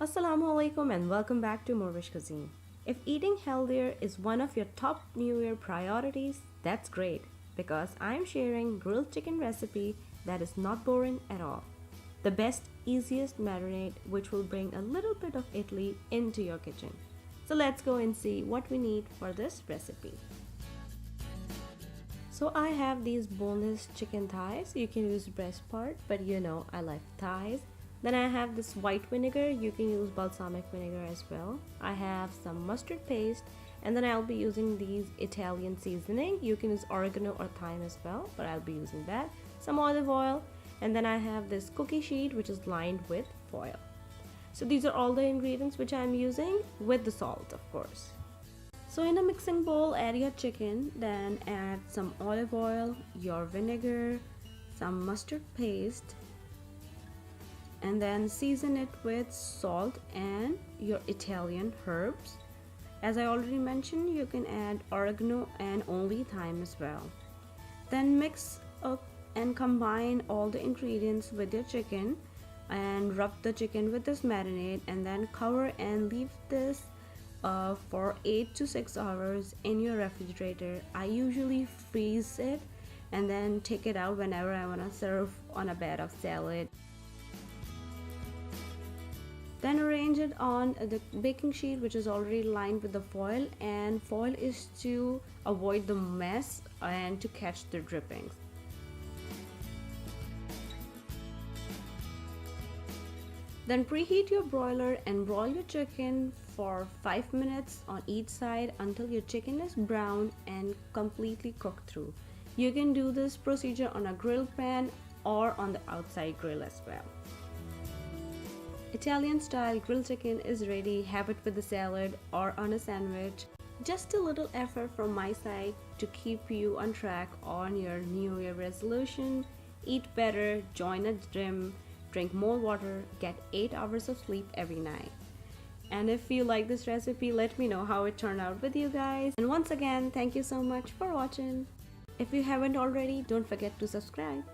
Assalamu alaikum and welcome back to morEwish cuisine. If eating healthier is one of your top New Year priorities, that's great because I'm sharing grilled chicken recipe that is not boring at all. The best, easiest marinade which will bring a little bit of Italy into your kitchen. So let's go and see what we need for this recipe. So I have these boneless chicken thighs. You can use breast part, but I like thighs. Then I have this white vinegar. You can use balsamic vinegar as well. I have some mustard paste, and then I'll be using these Italian seasoning. You can use oregano or thyme as well, but I'll be using that. Some olive oil, and then I have this cookie sheet which is lined with foil. So these are all the ingredients which I'm using with the salt, of course. So in a mixing bowl, add your chicken, then add some olive oil, your vinegar, some mustard paste, and then season it with salt and your Italian herbs. As I already mentioned, you can add oregano and only thyme as well. Then mix up and combine all the ingredients with your chicken and rub the chicken with this marinade, and then cover and leave this for 8 to 6 hours in your refrigerator. I usually freeze it and then take it out whenever I want to serve on a bed of salad. Then arrange it on the baking sheet which is already lined with the foil, and foil is to avoid the mess and to catch the drippings. Then preheat your broiler and broil your chicken for 5 minutes on each side until your chicken is brown and completely cooked through. You can do this procedure on a grill pan or on the outside grill as well. Italian style grilled chicken is ready. Have it with a salad or on a sandwich. Just a little effort from my side to keep you on track on your New Year resolution. Eat better, join a gym, drink more water, get 8 hours of sleep every night. And if you like this recipe, let me know how it turned out with you guys. And once again, thank you so much for watching. If you haven't already, don't forget to subscribe.